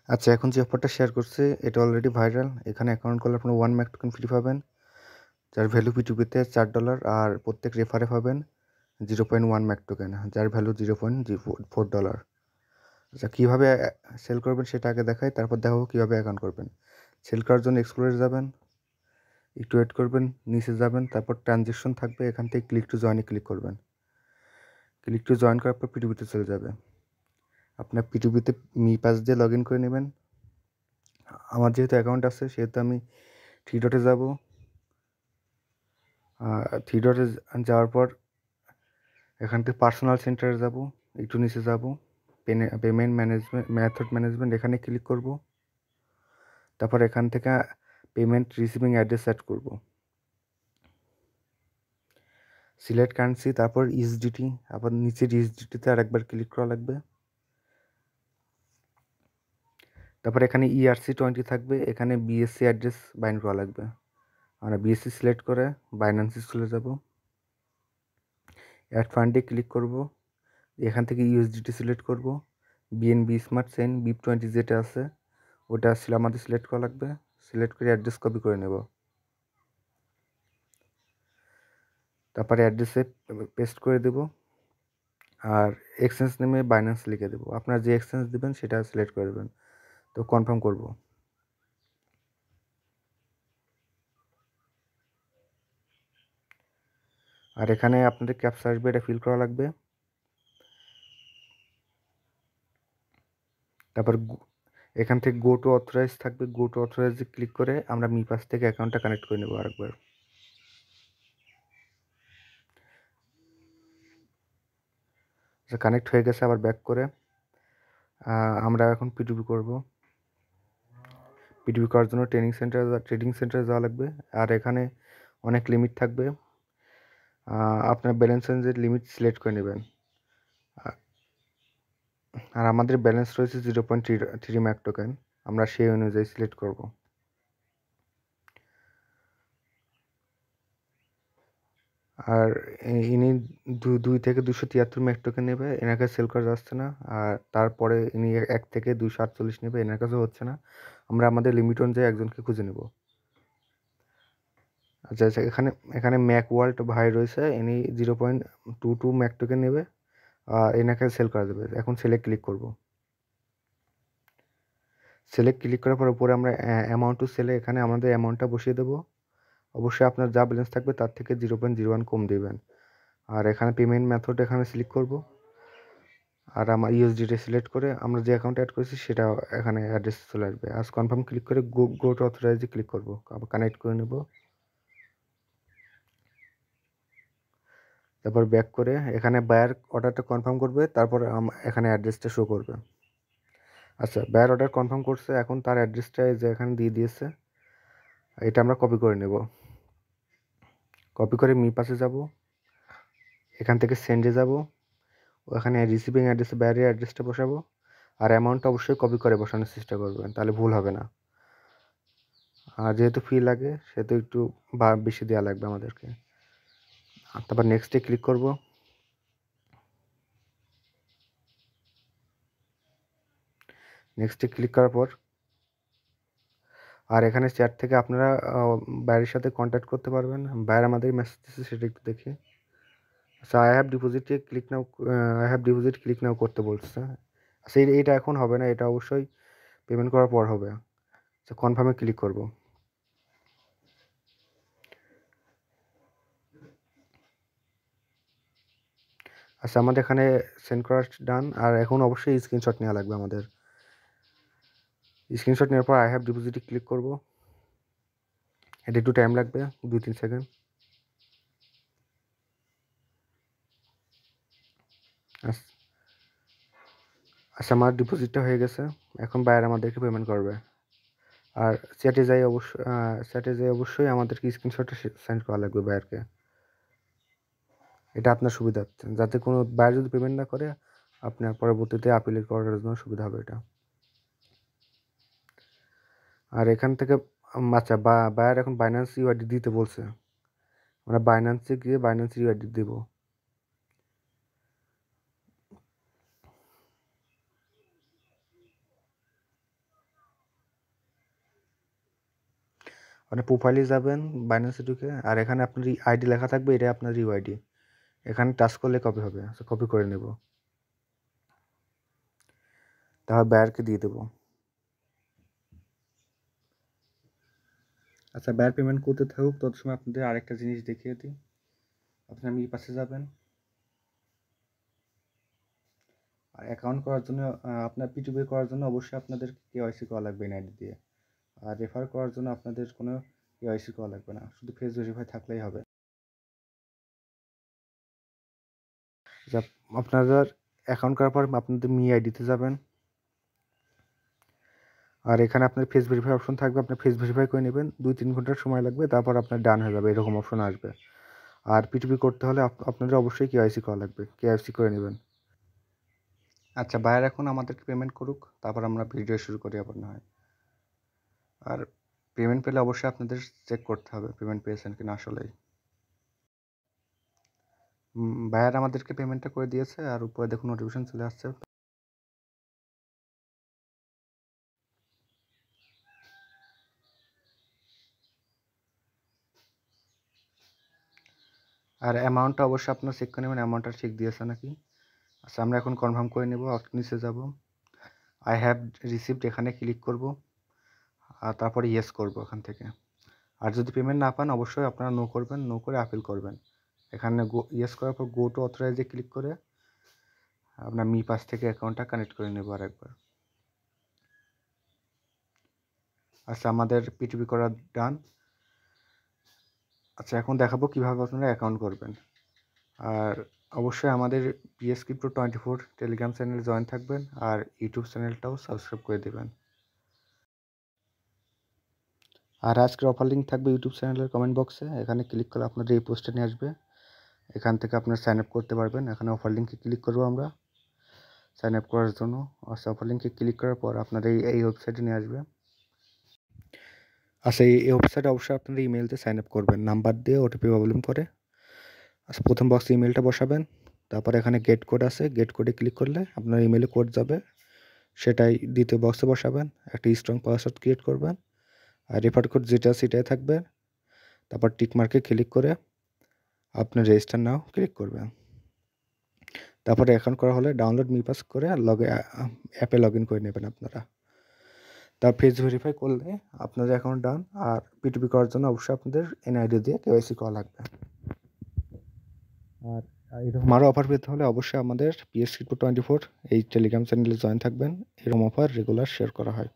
আচ্ছা, এখন যে অফারটা শেয়ার করছি এটা অলরেডি ভাইরাল। এখানে অ্যাকাউন্ট করলে আপনারা 1 ম্যাক টোকেন ফ্রি পাবেন, যার ভ্যালু P2P-তে $4 আর প্রত্যেক রেফারে পাবেন 0.1 ম্যাক টোকেন, যার ভ্যালু $0.4। আচ্ছা, কীভাবে সেল করবেন সেটা আগে দেখাই, তারপর দেখাবো কীভাবে অ্যাকাউন্ট করবেন। সেল করার জন্য এক্সপ্লোরে যাবেন, একটু ওয়েট করবেন, নিচে যাবেন, তারপর ট্রানজ্যাকশন থাকবে, এখান থেকে ক্লিক টু জয়েনে ক্লিক করবেন। ক্লিক টু জয়েন করার পর P2P-তে চলে যাবে। আপনার P2P-তে মি পাস দিয়ে লগ ইন করে নেবেন। আমার যেহেতু অ্যাকাউন্ট আছে সেহেতু আমি 3 ডটে যাব। 3 ডটে যাওয়ার পর এখান থেকে পার্সোনাল সেন্টারে যাব, একটু নিচে যাব, পেমেন্ট মেথড ম্যানেজমেন্ট এখানে ক্লিক করব। তারপর এখান থেকে পেমেন্ট রিসিভিং অ্যাড্রেস সেট করব, সিলেক্ট কারেন্সি, তারপর ইউএসডিটি, আবার নিচের ইউএসডিটিতে আরেকবার ক্লিক করা লাগবে। তারপর এখানে ERC20 থাকবে, এখানে বিএসসি অ্যাড্রেস বাইন্ড করা লাগবে। আমরা বিএসসি সিলেক্ট করে বাইন্যান্সে চলে যাব, অ্যাড ফান্ডে ক্লিক করব, এখান থেকে ইউএসডিটি সিলেক্ট করব, বিএনবি স্মার্ট চেইন BIP20 যেটা আছে ওটা ছিল আমাদের সিলেক্ট করা লাগবে। সিলেক্ট করে অ্যাড্রেস কপি করে নেব, তারপরে অ্যাড্রেসে পেস্ট করে দেব, আর এক্সচেঞ্জ নেমে বাইন্যান্স লিখে দেবো। আপনারা যে এক্সচেঞ্জ দেবেন সেটা সিলেক্ট করে দেবেন। তো কনফার্ম করব। আর এখানে আপনাদের ক্যাপচা আসবে, এটা ফিল করা লাগবে। তারপর এখান থেকে গো টু অথরাইজ থাকবে, গো টু অথরাইজে ক্লিক করে আমরা মি পাস থেকে অ্যাকাউন্টটা কানেক্ট করে নেব আরেকবার। কানেক্ট হয়ে গেছে, আবার ব্যাক করে আমরা এখন P2P করব। P2P করার জন্য ট্রেডিং সেন্টারে যাওয়া লাগবে। আর এখানে অনেক লিমিট থাকবে, আপনার ব্যালেন্স অনুযায়ী লিমিট সিলেক্ট করে নেবেন। আর আমাদের ব্যালেন্স রয়েছে 0.3 ম্যাক টোকেন, আমরা সেই অনুযায়ী সিলেক্ট করব। আর ইনি 2 থেকে 273 ম্যাক টোকেন নেবে, এনার কাছে সেল করা যাচ্ছে না। আর তারপরে ইনি 1 থেকে 248 নেবে, এনার কাছেও হচ্ছে না। আমরা আমাদের লিমিট অনুযায়ী একজনকে খুঁজে নেব। আচ্ছা আচ্ছা, এখানে ম্যাক ওয়ার্ল্ড ভাই রয়েছে, ইনি 0.22 ম্যাক টোকেন নেবে, আর এনাকে সেল করা যাবে। এখন সেলে ক্লিক করব। সেলে ক্লিক করার পর উপরে আমরা অ্যামাউন্ট টু সেলে এখানে আমাদের অ্যামাউন্টটা বসিয়ে দেবো। অবশ্যই আপনার যা ব্যালেন্স থাকবে তার থেকে 0.01 কম দেবেন। আর এখানে পেমেন্ট মেথড এখানে সিলেক্ট করব, আর আমার ইউএসডিটি সিলেক্ট করে আমরা যে অ্যাকাউন্ট অ্যাড করেছি সেটা এখানে অ্যাড্রেস চলে আসবে। আজ কনফার্ম ক্লিক করে গো টু অথরাইজে ক্লিক করব, আবার কানেক্ট করে নেব। তারপর ব্যাক করে এখানে বায়ার অর্ডারটা কনফার্ম করবে, তারপর এখানে অ্যাড্রেসটা শো করবে। আচ্ছা, বায়ার অর্ডার কনফার্ম করছে, এখন তার অ্যাড্রেসটা যে এখানে দিয়ে দিয়েছে, এটা আমরা কপি করে নেব। কপি করে মি পাসে যাব, এখান থেকে সেন্ডে যাব, ওখানে রিসিভিং অ্যাড্রেসে বায়ারের অ্যাড্রেসটা বসাবো, আর অ্যামাউন্টটা অবশ্যই কপি করে বসানোর চেষ্টা করবেন, তাহলে ভুল হবে না। আর যেহেতু ফি লাগে সেহেতু একটু বেশি দেওয়া লাগবে আমাদেরকে। তারপর নেক্সটে ক্লিক করব। নেক্সটে ক্লিক করার পর আর এখানে চ্যাট থেকে আপনারা বায়ের সাথে কন্ট্যাক্ট করতে পারবেন। বায়ার আমাদের মেসেজ দিচ্ছে সেটা একটু দেখি। আচ্ছা, আই হ্যাভ ডিপোজিট ক্লিক নাও করতে বলছে। আচ্ছা, এইটা এখন হবে না, এটা অবশ্যই পেমেন্ট করার পর হবে। আচ্ছা, কনফার্মে ক্লিক করব। আচ্ছা, আমাদের এখানে সেন্ড করা ডান। আর এখন অবশ্যই স্ক্রিনশট নেওয়া লাগবে আমাদের। স্ক্রিনশট নেওয়ার পর আই হ্যাভ ডিপোজিটে ক্লিক করব। এটা একটু টাইম লাগবে, 2-3 সেকেন্ড। আচ্ছা, আমার ডিপোজিটটা হয়ে গেছে, এখন বায়ার আমাদেরকে পেমেন্ট করবে। আর চ্যাটে যাই অবশ্যই আমাদেরকে স্ক্রিনশটটা সেন্ড করা লাগবে বায়ারকে। এটা আপনার সুবিধার্থে, যাতে কোনো বায়ার যদি পেমেন্ট না করে আপনার পরবর্তীতে আপিল করার জন্য সুবিধা হবে এটা। আর এখান থেকে আচ্ছা, বায়ার এখন বাইন্যান্স ইউআইডি দিতে বলছে, আমরা বাইন্যান্সে গিয়ে বাইন্যান্স ইউআইডি দেব। মানে প্রোফাইলে যাবেন, বাইন্যান্সে ঢুকে, আর এখানে আপনার আইডি লেখা থাকবে, এটা আপনার ইউআইডি। এখানে টাচ করলে কপি হবে, কপি করে নেব, তারপর বায়ারকে দিয়ে দেবো। আচ্ছা, বায়ার পেমেন্ট করতে থাকুক, তত সময় আপনাদের আরেকটা জিনিস দেখিয়ে দিই। আপনার মি পাশে যাবেন, আর অ্যাকাউন্ট করার জন্য আপনার পিটুপি করার জন্য অবশ্যই আপনাদের কেওয়াইসি করা লাগবে এনআইডি দিয়ে। আর রেফার করার জন্য আপনাদের কোনো কেওয়াইসি করা লাগবে না, শুধু ফেস ভেরিফাই থাকলেই হবে। আচ্ছা, আপনাদের অ্যাকাউন্ট করার পর আপনাদের মি আইডিতে যাবেন, আর এখানে আপনার ফেস ভেরিফাই অপশন থাকবে, আপনি ফেস ভেরিফাই করে নেবেন, 2-3 ঘন্টার সময় লাগবে, তারপর আপনার ডান হয়ে যাবে, এরকম অপশন আসবে। আর পিটুপি করতে হলে আপনাদের অবশ্যই কেওয়াইসি করা লাগবে, কেওয়াইসি করে নেবেন। আচ্ছা, বায়ার এখন আমাদেরকে পেমেন্ট করুক, তারপর আমরা ভিডিও শুরু করি আবার না হয়। আর পেমেন্ট পেলে অবশ্যই আপনাদের চেক করতে হবে পেমেন্ট পেয়েছেন কিনা আসলেই। বায়ার আমাদেরকে পেমেন্টটা করে দিয়েছে, আর উপরে দেখুন নোটিফিকেশন চলে আসছে। আর অ্যামাউন্টটা অবশ্যই আপনার চেক করে নেবেন, অ্যামাউন্টটা ঠিক দিয়েছে নাকি। আচ্ছা, আমরা এখন কনফার্ম করে নেব, নিচে যাব, আই হ্যাভ রিসিভড এখানে ক্লিক করব, আর তারপরে ইয়েস করব এখান থেকে। আর যদি পেমেন্ট না পান অবশ্যই আপনারা নো করবেন, নো করে আপিল করবেন। এখানে ইয়েস করার পর গো টু অথরাইজে ক্লিক করে আপনার মি পাস থেকে অ্যাকাউন্টটা কানেক্ট করে নেব আর একবার। আচ্ছা, আমাদের পিটিপি করা ডান। আচ্ছা, এখন দেখাবো কীভাবে আপনারা অ্যাকাউন্ট করবেন। আর অবশ্যই আমাদের PS Crypto 24 টেলিগ্রাম চ্যানেলে জয়েন থাকবেন, আর ইউটিউব চ্যানেলটাও সাবস্ক্রাইব করে দেবেন। আর আজকের অফার লিঙ্ক থাকবে ইউটিউব চ্যানেলের কমেন্ট বক্সে, এখানে ক্লিক করলে আপনাদের এই পোস্টে নিয়ে আসবে, এখান থেকে আপনারা সাইন আপ করতে পারবেন। এখানে অফার লিঙ্কে ক্লিক করবো আমরা সাইন আপ করার জন্য। আচ্ছা, অফার লিঙ্কে ক্লিক করার পর আপনাদের এই ওয়েবসাইটে নিয়ে আসবে। আচ্ছা, এই ওয়েবসাইটে অবশ্যই আপনারা ইমেল দিয়ে সাইন আপ করবেন, নাম্বার দিয়ে ওটিপি প্রবলেম করে। আচ্ছা, প্রথম বক্সে ইমেলটা বসাবেন, তারপর এখানে গেট কোড আছে, গেট কোডে ক্লিক করলে আপনার ইমেলে কোড যাবে, সেটাই দ্বিতীয় বক্সে বসাবেন, একটা স্ট্রং পাসওয়ার্ড ক্রিয়েট করবেন, আর রেফার কোড যেটা সেটাই থাকবে। তারপর টিক মার্কে ক্লিক করে আপনি রেজিস্টার নাও ক্লিক করবেন। তারপরে অ্যাকাউন্ট করা হলে ডাউনলোড মি পাস করে অ্যাপে লগ ইন করে নেবেন আপনারা। তার ফেস ভেরিফাই করলে আপনাদের অ্যাকাউন্ট ডান। আর পিটুপি করার জন্য অবশ্যই আপনাদের এনআইডি দিয়ে কেওয়াইসি করা লাগবে। আর এরকম আরও অফার পেতে হলে অবশ্যই আমাদের PS Crypto 24 এই টেলিগ্রাম চ্যানেলে জয়েন থাকবেন, এরকম অফার রেগুলার শেয়ার করা হয়।